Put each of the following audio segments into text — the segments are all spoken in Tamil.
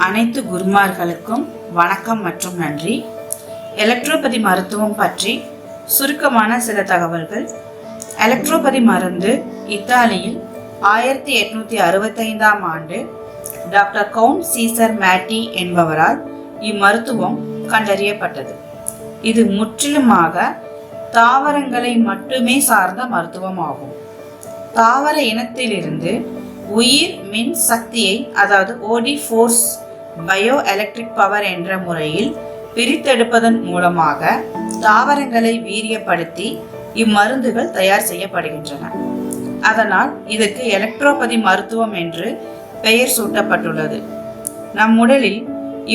அனைத்து குருமார்களுக்கும் வணக்கம் மற்றும் நன்றி. எலக்ட்ரோபதி மருத்துவம் பற்றி சுருக்கமான சில தகவல்கள். எலக்ட்ரோபதி மருந்து இத்தாலியில் 1865ஆம் ஆண்டு டாக்டர் கவுண்ட் சீசர் மேட்டி என்பவரால் இம்மருத்துவம் கண்டறியப்பட்டது. இது முற்றிலுமாக தாவரங்களை மட்டுமே சார்ந்த மருத்துவமாகும். தாவர இனத்திலிருந்து உயிர் மின் சக்தியை, அதாவது ஓடி ஃபோர்ஸ் பயோ எலக்ட்ரிக் பவர் என்ற முறையில் பிரித்தெடுப்பதன் மூலமாக தாவரங்களை வீரியப்படுத்தி இம்மருந்துகள் தயார் செய்யப்படுகின்றன. அதனால் இதற்கு எலக்ட்ரோபதி மருத்துவம் என்று பெயர் சூட்டப்பட்டுள்ளது. நம் உடலில்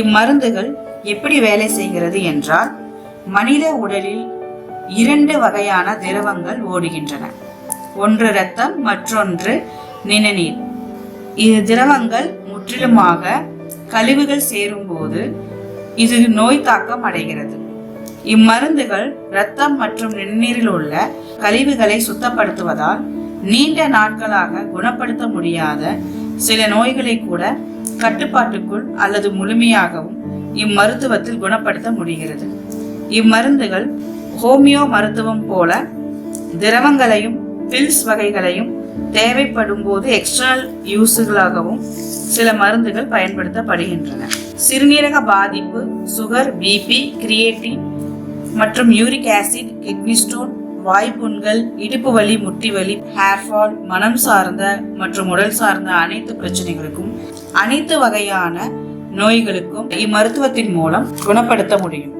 இம்மருந்துகள் எப்படி வேலை செய்கிறது என்றால், மனித உடலில் 2 வகையான திரவங்கள் ஓடுகின்றன. ஒன்று இரத்தம், மற்றொன்று நிணநீர். இது திரவங்கள் முற்றிலுமாக கழிவுகள் சேரும் போது இது நோய் தாக்கம் அடைகிறது. இம்மருந்துகள் இரத்தம் மற்றும் நிணநீரில் உள்ள கழிவுகளை சுத்தப்படுத்துவதால் நீண்ட நாட்களாக குணப்படுத்த முடியாத சில நோய்களை கூட கட்டுப்பாட்டுக்குள் அல்லது முழுமையாகவும் இம்மருத்துவத்தில் குணப்படுத்த முடிகிறது. இம்மருந்துகள் ஹோமியோ மருத்துவம் போல திரவங்களையும் பில்ஸ் வகைகளையும் தேவைப்படும் போது எக்ஸ்டர்னல் யூஸுகளாகவும் சில மருந்துகள் பயன்படுத்தப்படுகின்றன. சிறுநீரக பாதிப்பு, சுகர், பிபி, கிரியேட்டின் மற்றும் யூரிக் ஆசிட், கிட்னி ஸ்டோன், வாய்ப்புண்கள், இடுப்பு வலி, முட்டி வலி, ஹேர்ஃபால், மனம் சார்ந்த மற்றும் உடல் சார்ந்த அனைத்து பிரச்சனைகளுக்கும், அனைத்து வகையான நோய்களுக்கும் இம்மருத்துவத்தின் மூலம் குணப்படுத்த முடியும்.